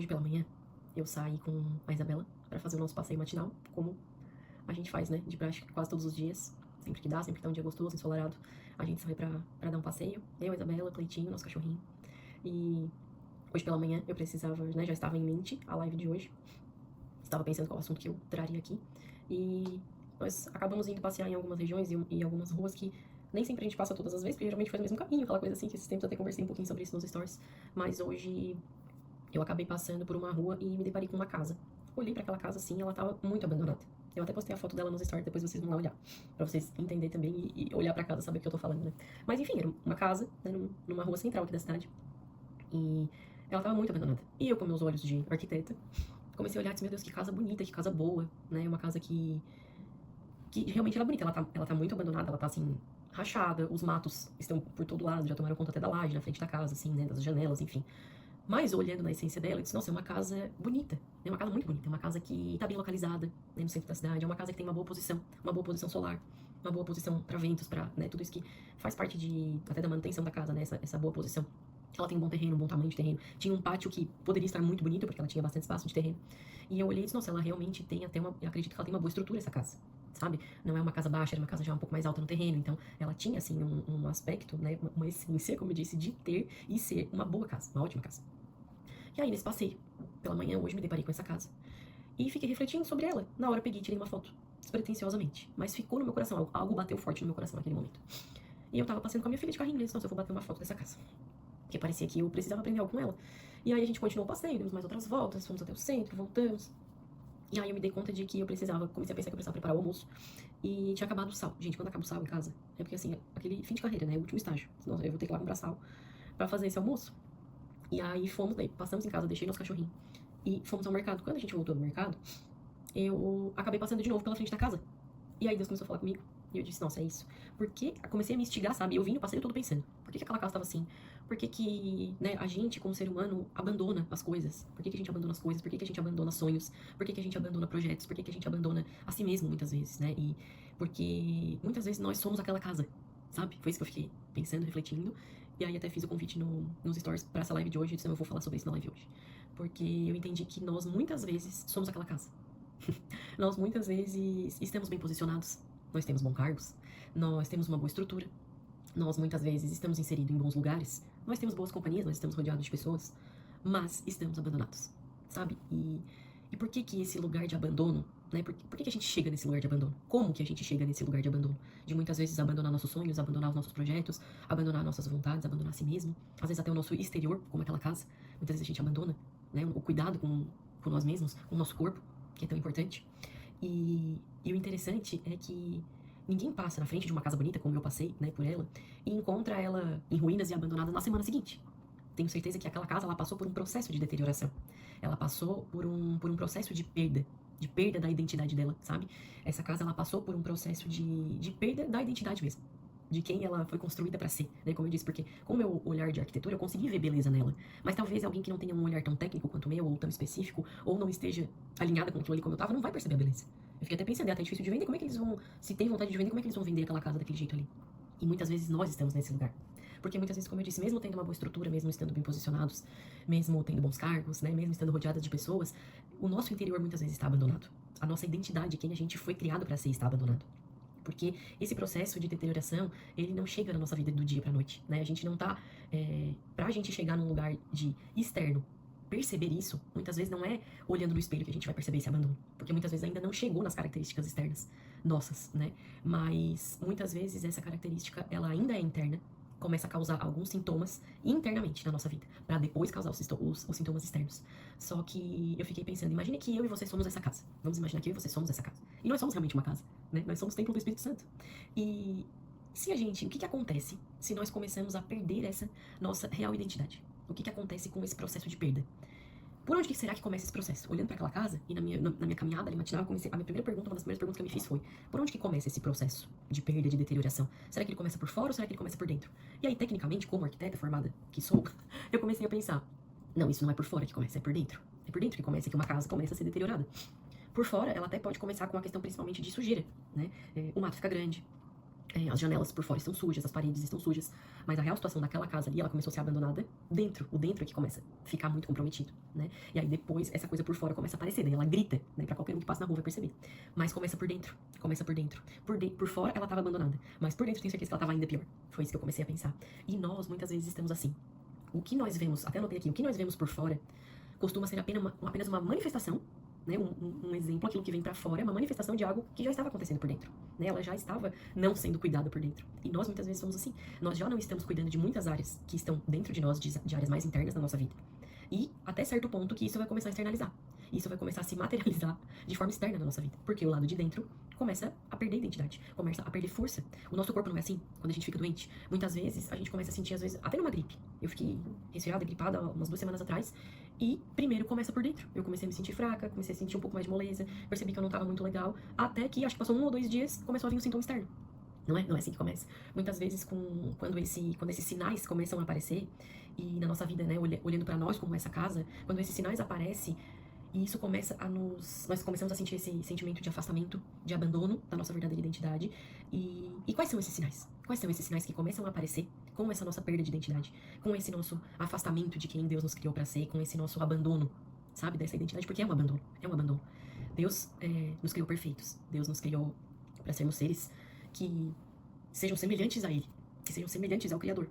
Hoje pela manhã, eu saí com a Isabela pra fazer o nosso passeio matinal, como a gente faz, né, de prática quase todos os dias. Sempre que dá, sempre que tá um dia gostoso, ensolarado, a gente sai pra dar um passeio. Eu, a Isabela, Cleitinho, nosso cachorrinho. E hoje pela manhã eu precisava, né, já estava em mente a live de hoje. Estava pensando qual assunto que eu traria aqui. E nós acabamos indo passear em algumas regiões e algumas ruas que nem sempre a gente passa todas as vezes, porque geralmente faz o mesmo caminho, aquela coisa assim, que esses tempos eu até conversei um pouquinho sobre isso nos stories. Mas hoje eu acabei passando por uma rua e me deparei com uma casa. Olhei pra aquela casa assim, ela tava muito abandonada. Eu até postei a foto dela nos stories, depois vocês vão lá olhar. Pra vocês entenderem também e olhar pra casa, saber o que eu tô falando, né? Mas enfim, era uma casa, né, numa rua central aqui da cidade. E ela tava muito abandonada. E eu, com meus olhos de arquiteta, comecei a olhar e disse, meu Deus, que casa bonita, que casa boa, né? Uma casa que realmente ela é bonita. Ela tá muito abandonada, ela tá assim, rachada, os matos estão por todo lado, já tomaram conta até da laje, na frente da casa, assim, né? Das janelas, enfim. Mas olhando na essência dela, eu disse, nossa, é uma casa bonita, é uma casa muito bonita, é uma casa que tá bem localizada, né, no centro da cidade, é uma casa que tem uma boa posição solar, uma boa posição para ventos, para, né, tudo isso que faz parte até da manutenção da casa, né, essa boa posição. Ela tem um bom terreno, um bom tamanho de terreno. Tinha um pátio que poderia estar muito bonito, porque ela tinha bastante espaço de terreno. E eu olhei e disse, nossa, ela realmente tem até eu acredito que ela tem uma boa estrutura, essa casa, sabe? Não é uma casa baixa, era uma casa já um pouco mais alta no terreno, então ela tinha, assim, um aspecto, né, uma essência, como eu disse, de ter e ser uma boa casa, uma ótima casa. E aí, nesse passeio, pela manhã, hoje me deparei com essa casa. E fiquei refletindo sobre ela. Na hora eu peguei e tirei uma foto, despretensiosamente. Mas ficou no meu coração, algo bateu forte no meu coração naquele momento. E eu tava passeando com a minha filha de carrinho, e disse, nossa, eu vou bater uma foto dessa casa. Porque parecia que eu precisava aprender algo com ela. E aí a gente continuou o passeio, demos mais outras voltas, fomos até o centro, voltamos. E aí eu me dei conta de que eu precisava, comecei a pensar que eu precisava preparar o almoço. E tinha acabado o sal. Gente, quando acaba o sal em casa, é porque assim, aquele fim de carreira, né? O último estágio. Senão eu vou ter que ir lá comprar sal pra fazer esse almoço. E aí fomos, daí passamos em casa, deixei nosso cachorrinho. E fomos ao mercado. Quando a gente voltou do mercado, eu acabei passando de novo pela frente da casa. E aí Deus começou a falar comigo. E eu disse, nossa, é isso. Porque comecei a me instigar, sabe? Eu vim no passeio todo pensando, por que aquela casa estava assim? Por que né, a gente, como ser humano, abandona as coisas? Por que a gente abandona as coisas? Por que a gente abandona sonhos? Por que a gente abandona projetos? Por que a gente abandona a si mesmo, muitas vezes, né? E porque muitas vezes nós somos aquela casa, sabe? Foi isso que eu fiquei pensando, refletindo. E aí até fiz o convite nos stories pra essa live de hoje. Eu disse, eu vou falar sobre isso na live hoje. Porque eu entendi que nós, muitas vezes, somos aquela casa. Nós muitas vezes estamos bem posicionados, nós temos bons cargos, nós temos uma boa estrutura, nós muitas vezes estamos inseridos em bons lugares, nós temos boas companhias, nós estamos rodeados de pessoas, mas estamos abandonados, sabe? E por que que esse lugar de abandono, né? Por que que a gente chega nesse lugar de abandono? Como que a gente chega nesse lugar de abandono? De muitas vezes abandonar nossos sonhos, abandonar os nossos projetos, abandonar nossas vontades, abandonar a si mesmo, às vezes até o nosso exterior, como aquela casa, muitas vezes a gente abandona, né? O cuidado com nós mesmos, com o nosso corpo, que é tão importante. E o interessante é que ninguém passa na frente de uma casa bonita, como eu passei, né, por ela, e encontra ela em ruínas e abandonada na semana seguinte. Tenho certeza que aquela casa, ela passou por um processo de deterioração. Ela passou por um processo de perda da identidade dela, sabe? Essa casa, ela passou por um processo de perda da identidade mesmo. De quem ela foi construída para ser, né? Como eu disse, porque com o meu olhar de arquitetura, eu consegui ver beleza nela. Mas talvez alguém que não tenha um olhar tão técnico quanto o meu, ou tão específico, ou não esteja alinhada com aquilo ali como eu tava, não vai perceber a beleza. Eu fiquei até pensando, é até difícil de vender, como é que eles vão, se tem vontade de vender, como é que eles vão vender aquela casa daquele jeito ali? E muitas vezes nós estamos nesse lugar. Porque muitas vezes, como eu disse, mesmo tendo uma boa estrutura, mesmo estando bem posicionados, mesmo tendo bons cargos, né, mesmo estando rodeadas de pessoas, o nosso interior muitas vezes está abandonado. A nossa identidade, quem a gente foi criado para ser, está abandonado. Porque esse processo de deterioração, ele não chega na nossa vida do dia pra noite, né? A gente não tá... pra gente chegar num lugar de externo, perceber isso, muitas vezes não é olhando no espelho que a gente vai perceber esse abandono. Porque muitas vezes ainda não chegou nas características externas nossas, né? Mas muitas vezes essa característica, ela ainda é interna, começa a causar alguns sintomas internamente na nossa vida, para depois causar os sintomas externos. Só que eu fiquei pensando, imagine que eu e você somos essa casa. Vamos imaginar que eu e você somos essa casa. E nós somos realmente uma casa, né? Nós somos o templo do Espírito Santo. E se a gente, o que que acontece se nós começamos a perder essa nossa real identidade? O que que acontece com esse processo de perda? Por onde que será que começa esse processo? Olhando para aquela casa, e na minha caminhada ali matinal, a minha primeira pergunta, uma das primeiras perguntas que eu me fiz foi, por onde que começa esse processo de perda, de deterioração? Será que ele começa por fora ou será que ele começa por dentro? E aí, tecnicamente, como arquiteta formada que sou, eu comecei a pensar, não, isso não é por fora que começa, é por dentro. É por dentro que começa, que uma casa começa a ser deteriorada. Por fora, ela até pode começar com uma questão principalmente de sujeira, né? O mato fica grande, as janelas por fora estão sujas, as paredes estão sujas, mas a real situação daquela casa ali, ela começou a ser abandonada dentro, o dentro é que começa a ficar muito comprometido, né? E aí depois essa coisa por fora começa a aparecer, daí ela grita, né, pra qualquer um que passa na rua vai perceber. Mas começa por dentro, começa por dentro. Por fora ela tava abandonada, mas por dentro tenho certeza que ela tava ainda pior. Foi isso que eu comecei a pensar. E nós muitas vezes estamos assim. O que nós vemos, até anotei aqui, o que nós vemos por fora costuma ser apenas uma manifestação, né, um exemplo, aquilo que vem pra fora é uma manifestação de algo que já estava acontecendo por dentro, né, ela já estava não sendo cuidada por dentro. E nós muitas vezes somos assim, nós já não estamos cuidando de muitas áreas que estão dentro de nós, de áreas mais internas da nossa vida. E até certo ponto que isso vai começar a externalizar. Isso vai começar a se materializar de forma externa na nossa vida. Porque o lado de dentro começa a perder identidade, começa a perder força. O nosso corpo não é assim quando a gente fica doente. Muitas vezes a gente começa a sentir, às vezes, até numa gripe. Eu fiquei resfriada, gripada umas 2 semanas atrás. E primeiro começa por dentro. Eu comecei a me sentir fraca, comecei a sentir um pouco mais de moleza, percebi que eu não estava muito legal. Até que, acho que passou 1 ou 2 dias, começou a vir um sintoma externo. Não é assim que começa. Muitas vezes, quando esses sinais começam a aparecer, e na nossa vida, né, olhando para nós como essa casa, quando esses sinais aparecem, e isso começa a nós começamos a sentir esse sentimento de afastamento, de abandono da nossa verdadeira identidade. E quais são esses sinais? Quais são esses sinais que começam a aparecer com essa nossa perda de identidade, com esse nosso afastamento de quem Deus nos criou para ser, com esse nosso abandono, sabe, dessa identidade? Porque é um abandono, é um abandono. Deus nos criou perfeitos. Deus nos criou para sermos seres que sejam semelhantes a Ele, que sejam semelhantes ao Criador.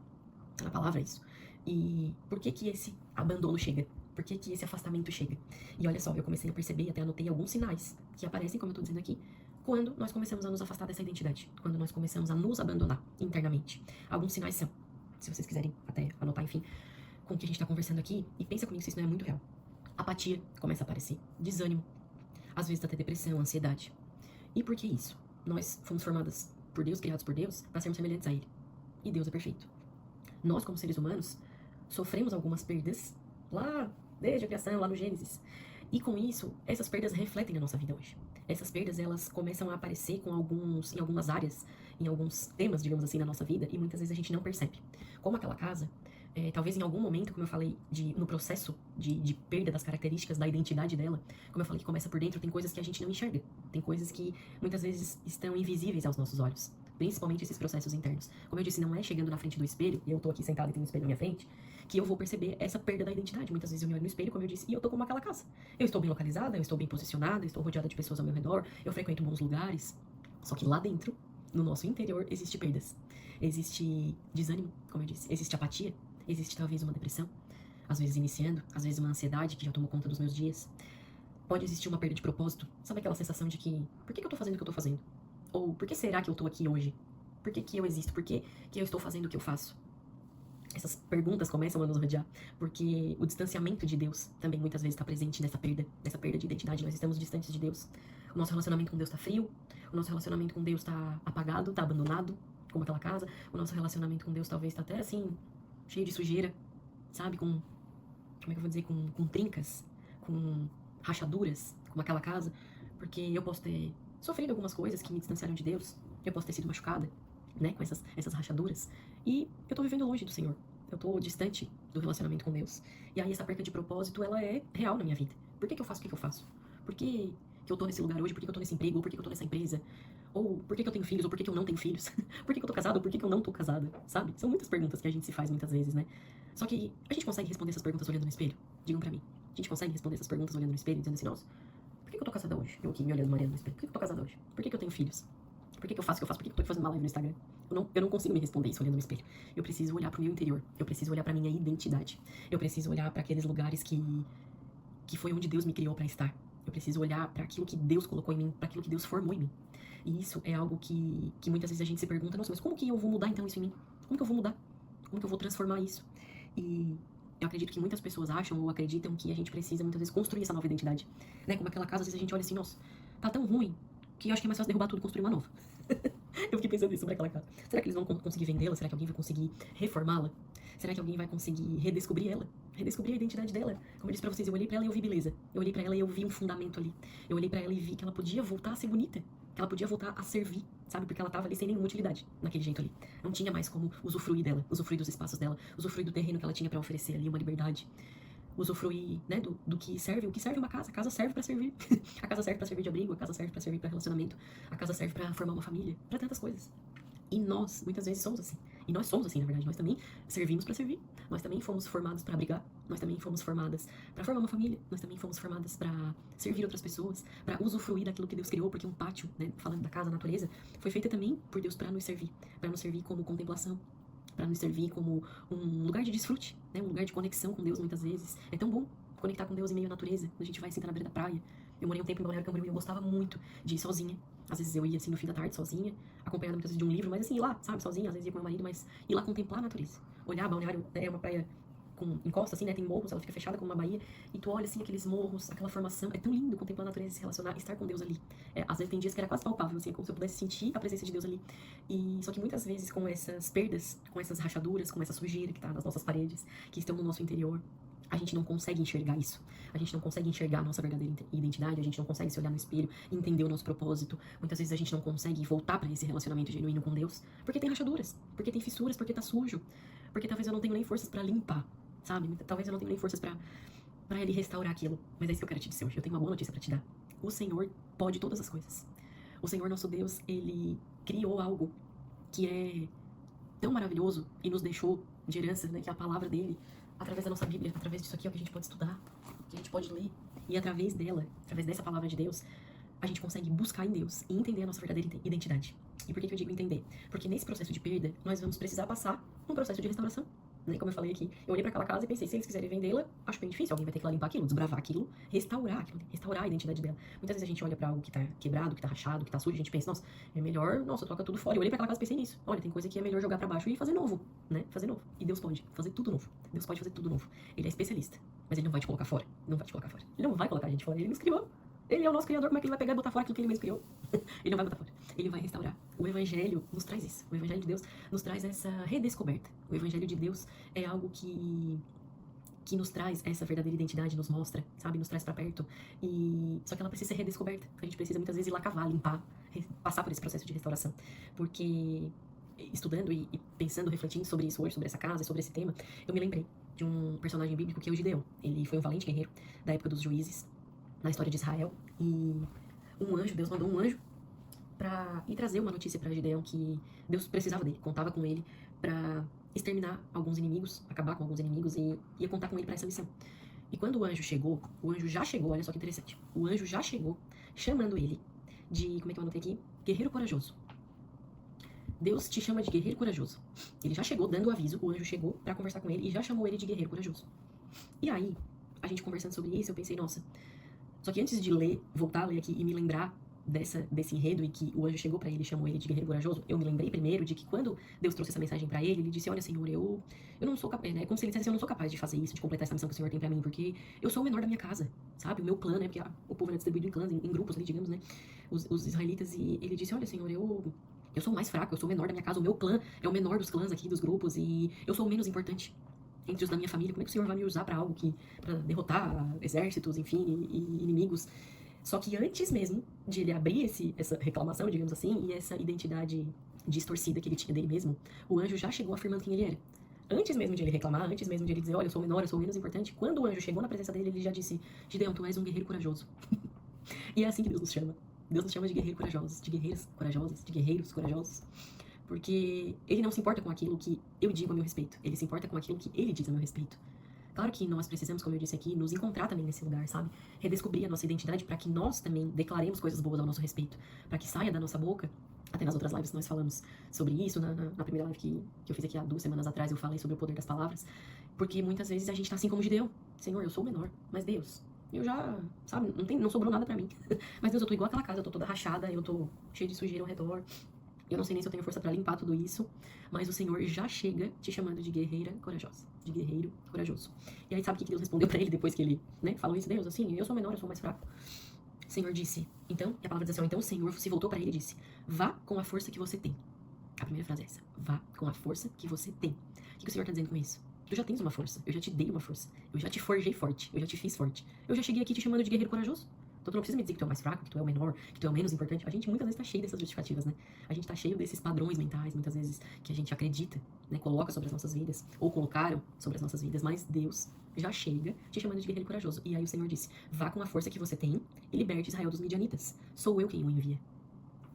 Na palavra é isso. E por que que esse abandono chega? Por que que esse afastamento chega? E olha só, eu comecei a perceber, até anotei alguns sinais que aparecem, como eu tô dizendo aqui, quando nós começamos a nos afastar dessa identidade, quando nós começamos a nos abandonar internamente. Alguns sinais são, se vocês quiserem até anotar, enfim, com o que a gente tá conversando aqui, e pensa comigo se isso não é muito real. Apatia começa a aparecer, desânimo, às vezes até depressão, ansiedade. E por que isso? Nós fomos formadas por Deus, criados por Deus, para sermos semelhantes a Ele. E Deus é perfeito. Nós, como seres humanos, sofremos algumas perdas lá desde a criação, lá no Gênesis. E com isso, essas perdas refletem na nossa vida hoje. Essas perdas, elas começam a aparecer em algumas áreas, em alguns temas, digamos assim, na nossa vida, e muitas vezes a gente não percebe. Como aquela casa, talvez em algum momento, como eu falei, no processo de perda das características da identidade dela, como eu falei que começa por dentro, tem coisas que a gente não enxerga. Tem coisas que muitas vezes estão invisíveis aos nossos olhos. Principalmente esses processos internos. Como eu disse, não é chegando na frente do espelho, e eu tô aqui sentado e tem um espelho na minha frente, que eu vou perceber essa perda da identidade. Muitas vezes eu me olho no espelho, como eu disse, e eu tô como aquela casa. Eu estou bem localizada, eu estou bem posicionada, eu estou rodeada de pessoas ao meu redor, eu frequento bons lugares. Só que lá dentro, no nosso interior, existe perdas. Existe desânimo, como eu disse, existe apatia, existe talvez uma depressão, às vezes iniciando, às vezes uma ansiedade que já tomou conta dos meus dias. Pode existir uma perda de propósito. Sabe aquela sensação de que, por que eu tô fazendo o que eu tô fazendo? Ou por que será que eu tô aqui hoje? Por que que eu existo? Por que que eu estou fazendo o que eu faço? Essas perguntas começam a nos rodear, porque o distanciamento de Deus também muitas vezes está presente nessa perda de identidade. Nós estamos distantes de Deus. O nosso relacionamento com Deus está frio, o nosso relacionamento com Deus está apagado, está abandonado, como aquela casa. O nosso relacionamento com Deus talvez está até assim, cheio de sujeira, sabe? Como é que eu vou dizer? Com trincas, com rachaduras, como aquela casa, porque eu posso ter sofrido algumas coisas que me distanciaram de Deus, eu posso ter sido machucada, né, com essas rachaduras, e eu tô vivendo longe do Senhor, eu tô distante do relacionamento com Deus, e aí essa perca de propósito, ela é real na minha vida. Por que eu faço o que eu faço? Por que eu tô nesse lugar hoje? Por que eu tô nesse emprego? Ou por que eu tô nessa empresa? Ou por que eu tenho filhos? Ou por que eu não tenho filhos? Por que eu tô casada? Ou por que eu não tô casada? Sabe? São muitas perguntas que a gente se faz muitas vezes, né? Só que a gente consegue responder essas perguntas olhando no espelho? Digam pra mim. A gente consegue responder essas perguntas olhando no espelho, dizendo assim, nossa, por que eu tô casada hoje? Eu aqui me olhando Mariana no espelho. Por que eu tô casada hoje? Por que eu tenho filhos? Por que eu faço o que eu faço? Por que eu tô aqui fazendo uma live no Instagram? Eu não consigo me responder isso olhando no espelho. Eu preciso olhar pro meu interior. Eu preciso olhar pra minha identidade. Eu preciso olhar pra aqueles lugares que foi onde Deus me criou pra estar. Eu preciso olhar pra aquilo que Deus colocou em mim, pra aquilo que Deus formou em mim. E isso é algo que muitas vezes a gente se pergunta, nossa, mas como que eu vou mudar então isso em mim? Como que eu vou mudar? Como que eu vou transformar isso? E eu acredito que muitas pessoas acham ou acreditam que a gente precisa muitas vezes construir essa nova identidade, né? Como aquela casa, às vezes a gente olha assim, nossa, tá tão ruim que eu acho que é mais fácil derrubar tudo e construir uma nova. Eu fiquei pensando nisso sobre aquela casa. Será que eles vão conseguir vendê-la? Será que alguém vai conseguir reformá-la? Será que alguém vai conseguir redescobrir ela? Redescobrir a identidade dela? Como eu disse pra vocês, eu olhei pra ela e eu vi beleza. Eu olhei pra ela e eu vi um fundamento ali. Eu olhei pra ela e vi que ela podia voltar a ser bonita. Que ela podia voltar a servir, sabe? Porque ela tava ali sem nenhuma utilidade, naquele jeito ali. Não tinha mais como usufruir dela, usufruir dos espaços dela, usufruir do terreno que ela tinha pra oferecer ali, uma liberdade. Usufruir, né, do que serve, o que serve uma casa. A casa serve pra servir. A casa serve pra servir de abrigo, a casa serve pra servir pra relacionamento, a casa serve pra formar uma família, pra tantas coisas. E nós, muitas vezes, somos assim. E nós somos assim, na verdade. Nós também servimos para servir. Nós também fomos formados para brigar. Nós também fomos formadas para formar uma família. Nós também fomos formadas para servir outras pessoas, para usufruir daquilo que Deus criou, porque um pátio, né, falando da casa, a natureza, foi feita também por Deus para nos servir como contemplação, para nos servir como um lugar de desfrute, né, um lugar de conexão com Deus, muitas vezes. É tão bom conectar com Deus em meio à natureza, quando a gente vai sentar na beira da praia. Eu morei um tempo em Balneário Camboriú e eu gostava muito de ir sozinha. Às vezes eu ia, assim, no fim da tarde, sozinha, acompanhada muitas vezes de um livro, mas assim, ir lá, sabe, sozinha, às vezes ia com meu marido, mas ir lá contemplar a natureza. Olhar, Balneário é uma praia com encosta, assim, né, tem morros, ela fica fechada como uma baía, e tu olha, assim, aqueles morros, aquela formação, é tão lindo contemplar a natureza, se relacionar, estar com Deus ali. Às vezes tem dias que era quase palpável, assim, é como se eu pudesse sentir a presença de Deus ali. E só que muitas vezes com essas perdas, com essas rachaduras, com essa sujeira que tá nas nossas paredes, que estão no nosso interior, a gente não consegue enxergar isso. A gente não consegue enxergar a nossa verdadeira identidade, a gente não consegue se olhar no espelho e entender o nosso propósito. Muitas vezes a gente não consegue voltar para esse relacionamento genuíno com Deus, porque tem rachaduras, porque tem fissuras, porque tá sujo, porque talvez eu não tenha nem forças para limpar, sabe? Talvez eu não tenha nem forças para ele restaurar aquilo. Mas é isso que eu quero te dizer hoje. Eu tenho uma boa notícia para te dar. O Senhor pode todas as coisas. O Senhor, nosso Deus, ele criou algo que é tão maravilhoso e nos deixou de herança, né, que é a palavra dele, através da nossa Bíblia, através disso aqui é o que a gente pode estudar, que a gente pode ler, e através dela, através dessa palavra de Deus, a gente consegue buscar em Deus e entender a nossa verdadeira identidade. E por que eu digo entender? Porque nesse processo de perda, nós vamos precisar passar um processo de restauração. Né? Como eu falei aqui, eu olhei para aquela casa e pensei, se eles quiserem vendê-la, acho bem difícil, alguém vai ter que lá limpar aquilo, desbravar aquilo, restaurar a identidade dela. Muitas vezes a gente olha para algo que tá quebrado, que tá rachado, que tá sujo, a gente pensa, nossa, é melhor, nossa, toca tudo fora. Eu olhei para aquela casa e pensei nisso. Olha, tem coisa que é melhor jogar para baixo e fazer novo, né? Fazer novo. E Deus pode fazer tudo novo. Deus pode fazer tudo novo. Ele é especialista, mas ele não vai te colocar fora. Não vai te colocar fora. Ele não vai colocar a gente fora. Ele nos criou. Ele é o nosso criador, como é que ele vai pegar e botar fora aquilo que ele mesmo criou? Ele não vai botar fora. Ele vai restaurar. O Evangelho nos traz isso. O Evangelho de Deus nos traz essa redescoberta. O Evangelho de Deus é algo que nos traz essa verdadeira identidade, nos mostra, sabe? Nos traz pra perto. E só que ela precisa ser redescoberta. A gente precisa muitas vezes ir lá cavar, limpar, passar por esse processo de restauração. Porque estudando e pensando, refletindo sobre isso hoje, sobre essa casa, sobre esse tema, eu me lembrei de um personagem bíblico que é o Gideão. Ele foi um valente guerreiro da época dos juízes, na história de Israel, e Deus mandou um anjo para ir trazer uma notícia para Gideão que Deus precisava dele, contava com ele para exterminar alguns inimigos, acabar com alguns inimigos e ia contar com ele para essa missão. E quando o anjo já chegou, olha só que interessante, o anjo já chegou chamando ele de, como é que eu anotei aqui? Guerreiro corajoso. Deus te chama de guerreiro corajoso. Ele já chegou dando o aviso, o anjo chegou para conversar com ele e já chamou ele de guerreiro corajoso. E aí, a gente conversando sobre isso, eu pensei, nossa, só que antes de ler, voltar a ler aqui e me lembrar desse enredo e que o anjo chegou para ele e chamou ele de guerreiro corajoso, eu me lembrei primeiro de que quando Deus trouxe essa mensagem para ele, ele disse, olha, Senhor, eu não sou capaz, né? É como se ele dissesse, eu não sou capaz de fazer isso, de completar essa missão que o Senhor tem para mim, porque eu sou o menor da minha casa, sabe? O meu clã, né? Porque o povo era distribuído em clãs, em grupos ali, digamos, né? Os israelitas, e ele disse, olha, Senhor, eu sou o mais fraco, eu sou o menor da minha casa, o meu clã é o menor dos clãs aqui, dos grupos, e eu sou o menos importante entre os da minha família. Como é que o Senhor vai me usar para algo para derrotar exércitos, enfim, e inimigos? Só que antes mesmo de ele abrir essa reclamação, digamos assim, e essa identidade distorcida que ele tinha dele mesmo, o anjo já chegou afirmando quem ele era. Antes mesmo de ele reclamar, antes mesmo de ele dizer, olha, eu sou menor, eu sou menos importante, quando o anjo chegou na presença dele, ele já disse, Gideão, tu és um guerreiro corajoso. E é assim que Deus nos chama. Deus nos chama de guerreiros corajosos, de guerreiras corajosas, de guerreiros corajosos. Porque ele não se importa com aquilo que eu digo a meu respeito. Ele se importa com aquilo que ele diz a meu respeito. Claro que nós precisamos, como eu disse aqui, nos encontrar também nesse lugar, sabe? Redescobrir a nossa identidade para que nós também declaremos coisas boas ao nosso respeito. Para que saia da nossa boca. Até nas outras lives nós falamos sobre isso. Na primeira live que eu fiz aqui há 2 semanas atrás, eu falei sobre o poder das palavras. Porque muitas vezes a gente tá assim como Gideão. Senhor, eu sou o menor, mas Deus, eu já, sabe, não sobrou nada pra mim. Mas Deus, eu tô igual aquela casa, eu tô toda rachada, eu tô cheia de sujeira ao redor. Eu não sei nem se eu tenho força pra limpar tudo isso, mas o Senhor já chega te chamando de guerreira corajosa, de guerreiro corajoso. E aí sabe o que Deus respondeu pra ele depois que ele, né, falou isso? Deus, assim, eu sou menor, eu sou mais fraco. O Senhor disse, então, e a palavra diz assim, então o Senhor se voltou pra ele e disse, vá com a força que você tem. A primeira frase é essa, vá com a força que você tem. O que o Senhor tá dizendo com isso? Tu já tens uma força, eu já te dei uma força, eu já te forjei forte, eu já te fiz forte. Eu já cheguei aqui te chamando de guerreiro corajoso. Então tu não precisa me dizer que tu é o mais fraco, que tu é o menor, que tu é o menos importante. A gente muitas vezes tá cheio dessas justificativas, né? A gente tá cheio desses padrões mentais, muitas vezes, que a gente acredita, né? Coloca sobre as nossas vidas, ou colocaram sobre as nossas vidas, mas Deus já chega te chamando de guerreiro corajoso. E aí o Senhor disse, vá com a força que você tem e liberte Israel dos midianitas. Sou eu quem o envia.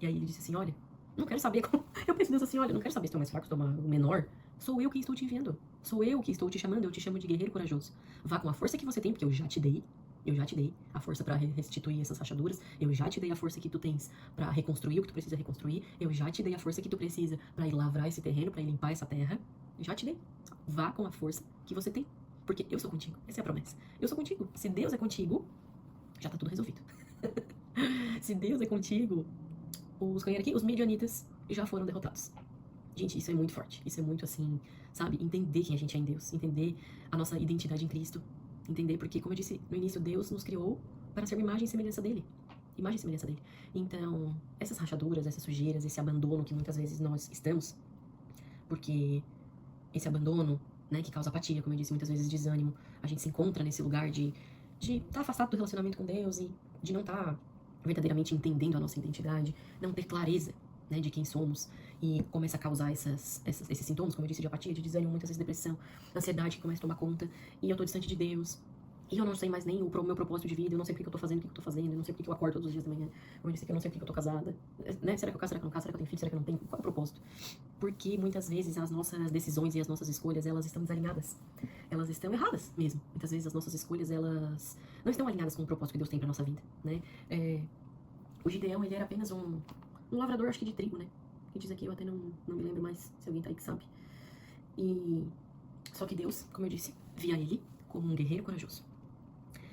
E aí ele disse assim, olha, Não quero saber como... Eu penso em Deus assim, olha, não quero saber se tu é mais fraco, se tu é o menor. Sou eu que estou te enviando. Sou eu que estou te chamando. Eu te chamo de guerreiro corajoso. Vá com a força que você tem, porque eu já te dei. Eu já te dei a força para restituir essas rachaduras. Eu já te dei a força que tu tens para reconstruir o que tu precisa reconstruir. Eu já te dei a força que tu precisa para ir lavrar esse terreno, para ir limpar essa terra. Eu já te dei. Vá com a força que você tem. Porque eu sou contigo. Essa é a promessa. Eu sou contigo. Se Deus é contigo, já tá tudo resolvido. Se Deus é contigo, os midianitas já foram derrotados. Gente, isso é muito forte. Isso é muito assim, sabe? Entender quem a gente é em Deus. Entender a nossa identidade em Cristo. Entender porque, como eu disse no início, Deus nos criou para ser uma imagem e semelhança dele. Imagem e semelhança dele. Então, essas rachaduras, essas sujeiras, esse abandono que muitas vezes nós estamos, porque esse abandono, né, que causa apatia, como eu disse, muitas vezes desânimo, a gente se encontra nesse lugar de estar afastado do relacionamento com Deus e de não estar verdadeiramente entendendo a nossa identidade, não ter clareza, né, de quem somos, e começa a causar esses sintomas, como eu disse, de apatia, de desânimo, muitas vezes depressão, ansiedade que começa a tomar conta, e eu tô distante de Deus, e eu não sei mais nem o meu propósito de vida, eu não sei porque eu tô fazendo o que eu tô fazendo, eu não sei porque eu acordo todos os dias da manhã, como eu disse que eu não sei porque eu tô casada, né, será que eu caso, será que eu não caso, será que eu tenho filho, será que eu não tenho, qual é o propósito? Porque muitas vezes as nossas decisões e as nossas escolhas, elas estão desalinhadas, elas estão erradas mesmo, muitas vezes as nossas escolhas, elas não estão alinhadas com o propósito que Deus tem pra nossa vida, né, o Gideão, ele era apenas um lavrador, acho que de trigo, né? Que diz aqui, eu até não me lembro mais, se alguém tá aí que sabe. E só que Deus, como eu disse, via ele como um guerreiro corajoso.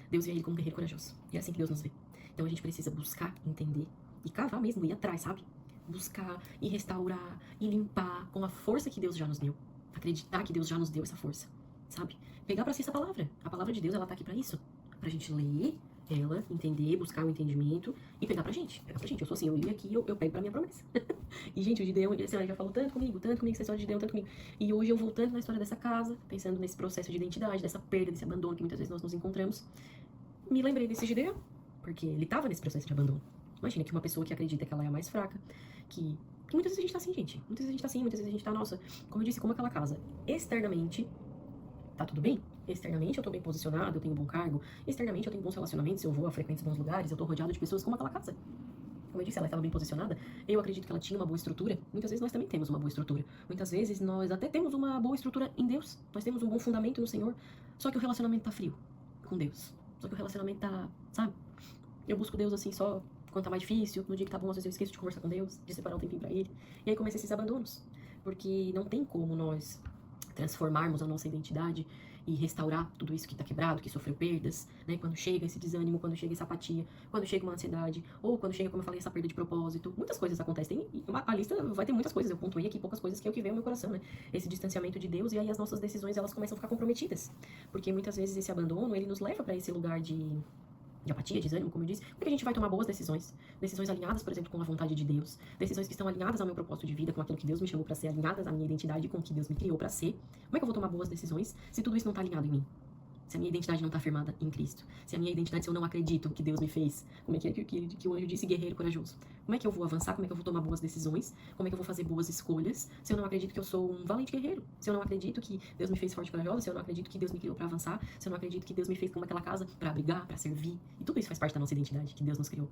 Deus via ele como um guerreiro corajoso. E é assim que Deus nos vê. Então a gente precisa buscar, entender e cavar mesmo, ir atrás, sabe? Buscar e restaurar e limpar com a força que Deus já nos deu. Acreditar que Deus já nos deu essa força, sabe? Pegar pra si essa palavra. A palavra de Deus, ela tá aqui pra isso. Pra gente ler ela, entender, buscar o entendimento e pegar pra gente. Pegar pra gente. Eu sou assim, eu li aqui, eu pego pra minha promessa. E, gente, o Gideão, ele, assim, ele já falou tanto comigo, essa história de Gideão, tanto comigo. E hoje eu voltando na história dessa casa, pensando nesse processo de identidade, dessa perda, desse abandono que muitas vezes nós nos encontramos, me lembrei desse Gideão, porque ele tava nesse processo de abandono. Imagina que uma pessoa que acredita que ela é a mais fraca, que muitas vezes a gente tá assim, gente. Muitas vezes a gente tá assim, muitas vezes a gente tá, nossa, como eu disse, como aquela casa. Externamente, tá tudo bem. Externamente eu tô bem posicionado, eu tenho um bom cargo. Externamente eu tenho bons relacionamentos, eu vou a frequência bons lugares, eu tô rodeado de pessoas como aquela casa. Como eu disse, ela estava bem posicionada. Eu acredito que ela tinha uma boa estrutura. Muitas vezes nós também temos uma boa estrutura. Muitas vezes nós até temos uma boa estrutura em Deus. Nós temos um bom fundamento no Senhor. Só que o relacionamento tá frio com Deus. Só que o relacionamento tá, sabe? Eu busco Deus assim só quando tá mais difícil. No dia que tá bom, às vezes eu esqueço de conversar com Deus, de separar um tempinho pra Ele. E aí começam esses abandonos. Porque não tem como nós transformarmos a nossa identidade e restaurar tudo isso que está quebrado, que sofreu perdas, né? Quando chega esse desânimo, quando chega essa apatia, quando chega uma ansiedade, ou quando chega, como eu falei, essa perda de propósito. Muitas coisas acontecem. A lista vai ter muitas coisas. Eu pontuei aqui poucas coisas que é o que veio ao meu coração, né? Esse distanciamento de Deus, e aí as nossas decisões, elas começam a ficar comprometidas. Porque muitas vezes esse abandono, ele nos leva para esse lugar de apatia, desânimo, como eu disse, porque a gente vai tomar boas decisões. Decisões alinhadas, por exemplo, com a vontade de Deus. Decisões que estão alinhadas ao meu propósito de vida, com aquilo que Deus me chamou para ser, alinhadas à minha identidade, com o que Deus me criou para ser. Como é que eu vou tomar boas decisões se tudo isso não está alinhado em mim? Se a minha identidade não está firmada em Cristo. Se a minha identidade, se eu não acredito que Deus me fez. Como é que o anjo disse? Guerreiro corajoso. Como é que eu vou avançar? Como é que eu vou tomar boas decisões? Como é que eu vou fazer boas escolhas? Se eu não acredito que eu sou um valente guerreiro? Se eu não acredito que Deus me fez forte e corajosa? Se eu não acredito que Deus me criou para avançar? Se eu não acredito que Deus me fez como aquela casa para abrigar, para servir? E tudo isso faz parte da nossa identidade, que Deus nos criou.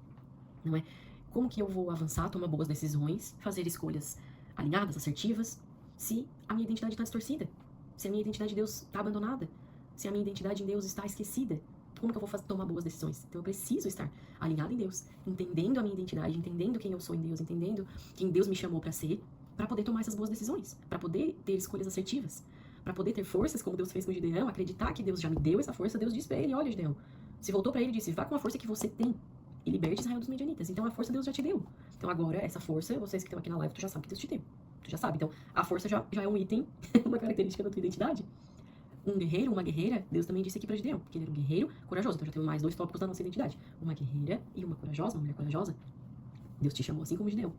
Não é? Como que eu vou avançar, tomar boas decisões, fazer escolhas alinhadas, assertivas, se a minha identidade está distorcida? Se a minha identidade de Deus está abandonada? Se a minha identidade em Deus está esquecida, como que eu vou tomar boas decisões? Então eu preciso estar alinhado em Deus, entendendo a minha identidade, entendendo quem eu sou em Deus, entendendo quem Deus me chamou para ser, para poder tomar essas boas decisões, para poder ter escolhas assertivas, para poder ter forças, como Deus fez com Gideão, acreditar que Deus já me deu essa força. Deus disse para ele: olha, Gideão, se voltou para ele e disse: vá com a força que você tem e liberte Israel dos Midianitas. Então a força Deus já te deu. Então agora, essa força, vocês que estão aqui na live, tu já sabe que Deus te deu. Tu já sabe. Então a força já é um item, uma característica da tua identidade. Um guerreiro, uma guerreira, Deus também disse aqui pra Gideão, que ele era um guerreiro corajoso. Então já temos mais dois tópicos da nossa identidade. Uma guerreira e uma corajosa, uma mulher corajosa. Deus te chamou assim como Gideão.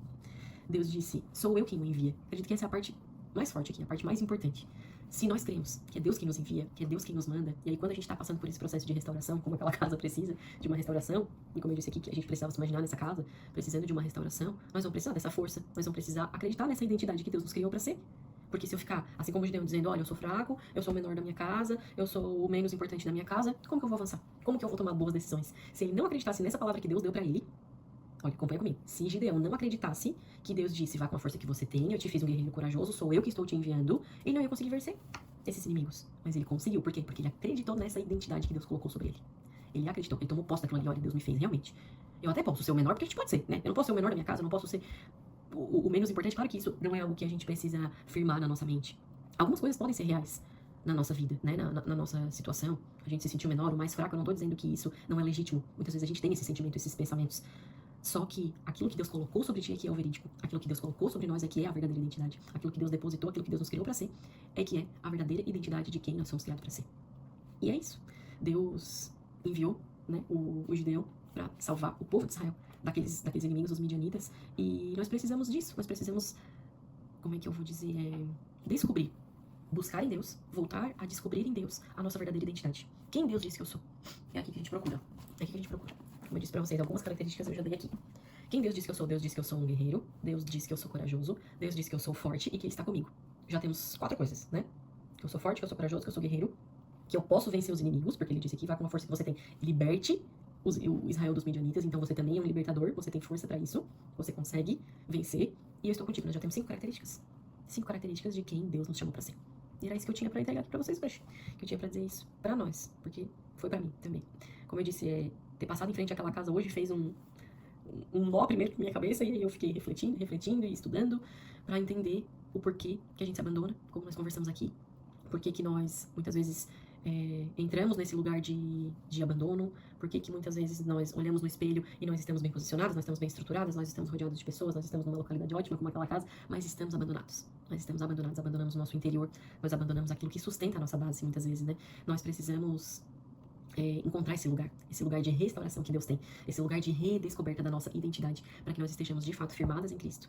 Deus disse: sou eu quem o envia. Acredito que essa é a parte mais forte aqui, a parte mais importante. Se nós cremos que é Deus quem nos envia, que é Deus quem nos manda, e aí quando a gente está passando por esse processo de restauração, como aquela casa precisa de uma restauração, e como eu disse aqui, que a gente precisava se imaginar nessa casa, precisando de uma restauração, nós vamos precisar dessa força, nós vamos precisar acreditar nessa identidade que Deus nos criou para ser. Porque se eu ficar, assim como o Gideão, dizendo: olha, eu sou fraco, eu sou o menor da minha casa, eu sou o menos importante da minha casa, como que eu vou avançar? Como que eu vou tomar boas decisões? Se ele não acreditasse nessa palavra que Deus deu para ele, Olha, acompanha comigo. Se Gideão não acreditasse que Deus disse, vá com a força que você tem, eu te fiz um guerreiro corajoso, sou eu que estou te enviando, ele não ia conseguir vencer esses inimigos. Mas ele conseguiu. Por quê? Porque ele acreditou nessa identidade que Deus colocou sobre ele. Ele acreditou, ele tomou posse daquilo ali, olha, Deus me fez realmente. Eu até posso ser o menor, porque a gente pode ser, né? Eu não posso ser o menor da minha casa, eu não posso ser o menos importante. Claro que isso não é algo que a gente precisa firmar na nossa mente. Algumas coisas podem ser reais na nossa vida, né? Na nossa situação. A gente se sentiu menor, ou mais fraco. Eu não tô dizendo que isso não é legítimo. Muitas vezes a gente tem esse sentimento, esses pensamentos. Só que aquilo que Deus colocou sobre ti é que é o verídico. Aquilo que Deus colocou sobre nós é que é a verdadeira identidade. Aquilo que Deus depositou, aquilo que Deus nos criou para ser, é que é a verdadeira identidade de quem nós somos criados para ser. E é isso. Deus enviou, né, o Gideão para salvar o povo de Israel daqueles inimigos, os midianitas. E nós precisamos disso. Nós precisamos, como é que eu vou dizer, descobrir, buscar em Deus, voltar a descobrir em Deus a nossa verdadeira identidade. Quem Deus diz que eu sou? É aqui que a gente procura. É aqui que a gente procura. Como eu disse pra vocês, algumas características eu já dei aqui. Quem Deus diz que eu sou? Deus diz que eu sou um guerreiro. Deus diz que eu sou corajoso. Deus diz que eu sou forte e que Ele está comigo. Já temos 4 coisas, né? Que eu sou forte, que eu sou corajoso, que eu sou guerreiro. Que eu posso vencer os inimigos, porque Ele disse aqui, vá com a força que você tem. Liberte o Israel dos midianitas. Então você também é um libertador. Você tem força pra isso. Você consegue vencer. E eu estou contigo. Nós já temos 5 características. 5 características de quem Deus nos chamou pra ser. E era isso que eu tinha pra entregar aqui pra vocês hoje. Que eu tinha pra dizer isso pra nós. Porque foi pra mim também. Como eu disse, ter passado em frente àquela casa hoje fez um nó primeiro na minha cabeça, e aí eu fiquei refletindo e estudando pra entender o porquê que a gente se abandona, como nós conversamos aqui, porquê que nós muitas vezes entramos nesse lugar de abandono, porquê que muitas vezes nós olhamos no espelho e nós estamos bem posicionados, nós estamos bem estruturados, nós estamos rodeados de pessoas, nós estamos numa localidade ótima como aquela casa, mas estamos abandonados. Nós estamos abandonados, abandonamos o nosso interior, nós abandonamos aquilo que sustenta a nossa base muitas vezes, né? Nós precisamos encontrar esse lugar de restauração que Deus tem, esse lugar de redescoberta da nossa identidade, para que nós estejamos de fato firmadas em Cristo,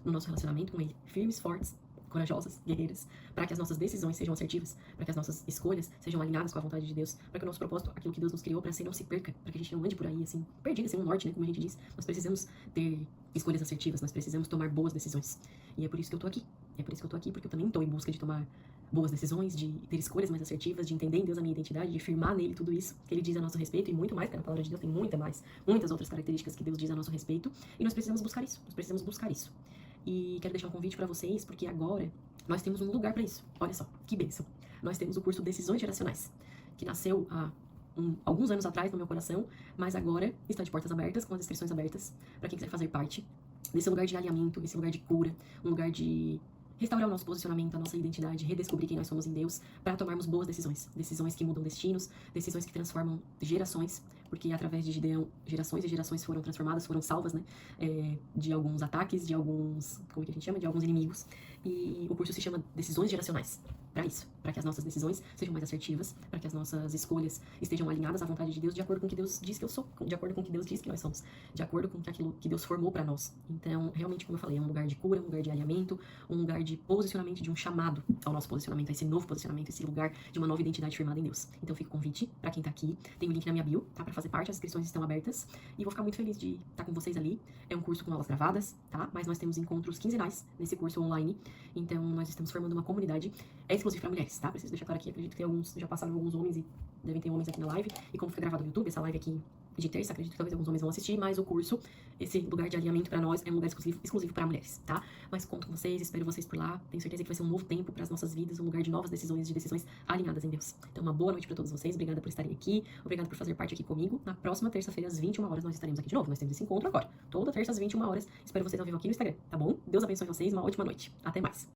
no nosso relacionamento com Ele, firmes, fortes, corajosas, guerreiras, para que as nossas decisões sejam assertivas, para que as nossas escolhas sejam alinhadas com a vontade de Deus, para que o nosso propósito, aquilo que Deus nos criou para ser, não se perca, para que a gente não ande por aí assim, perdido, sem um norte, né, como a gente diz. Nós precisamos ter escolhas assertivas, nós precisamos tomar boas decisões. E é por isso que eu tô aqui. É por isso que eu tô aqui, porque eu também tô em busca de tomar boas decisões, de ter escolhas mais assertivas, de entender em Deus a minha identidade, de firmar nele tudo isso que Ele diz a nosso respeito, e muito mais, porque na palavra de Deus tem muitas outras características que Deus diz a nosso respeito, e nós precisamos buscar isso, E quero deixar um convite para vocês, porque agora nós temos um lugar para isso. Olha só, que bênção. Nós temos o curso Decisões Geracionais, que nasceu há alguns anos atrás no meu coração, mas agora está de portas abertas, com as inscrições abertas, para quem quiser fazer parte desse lugar de alinhamento, esse lugar de cura, um lugar de restaurar o nosso posicionamento, a nossa identidade, redescobrir quem nós somos em Deus, para tomarmos boas decisões. Decisões que mudam destinos, decisões que transformam gerações, porque através de Gideão, gerações e gerações foram transformadas, foram salvas, né? De alguns ataques, de alguns, como é que a gente chama? De alguns inimigos. E o curso se chama Decisões Geracionais. Para isso, para que as nossas decisões sejam mais assertivas, para que as nossas escolhas estejam alinhadas à vontade de Deus, de acordo com o que Deus diz que eu sou, de acordo com o que Deus diz que nós somos, de acordo com aquilo que Deus formou para nós. Então, realmente, como eu falei, é um lugar de cura, um lugar de alinhamento, um lugar de posicionamento, de um chamado ao nosso posicionamento, a esse novo posicionamento, esse lugar de uma nova identidade firmada em Deus. Então, fica o convite para quem tá aqui, tem o link na minha bio, tá? Para fazer parte, as inscrições estão abertas, e vou ficar muito feliz de estar com vocês ali. É um curso com aulas gravadas, tá? Mas nós temos encontros quinzenais nesse curso online, então nós estamos formando uma comunidade, exclusiva para mulheres, tá? Preciso deixar claro aqui, acredito que tem alguns, já passaram alguns homens e devem ter homens aqui na live, e como fica gravado no YouTube, essa live aqui de terça, acredito que talvez alguns homens vão assistir, mas o curso, esse lugar de alinhamento para nós é um lugar exclusivo para mulheres, tá? Mas conto com vocês, espero vocês por lá, tenho certeza que vai ser um novo tempo para as nossas vidas, um lugar de novas decisões, de decisões alinhadas em Deus. Então, uma boa noite para todos vocês, obrigada por estarem aqui, obrigada por fazer parte aqui comigo. Na próxima terça-feira, às 21 horas, nós estaremos aqui de novo, nós temos esse encontro agora, toda terça às 21 horas, espero vocês ao vivo aqui no Instagram, tá bom? Deus abençoe vocês, uma ótima noite, até mais.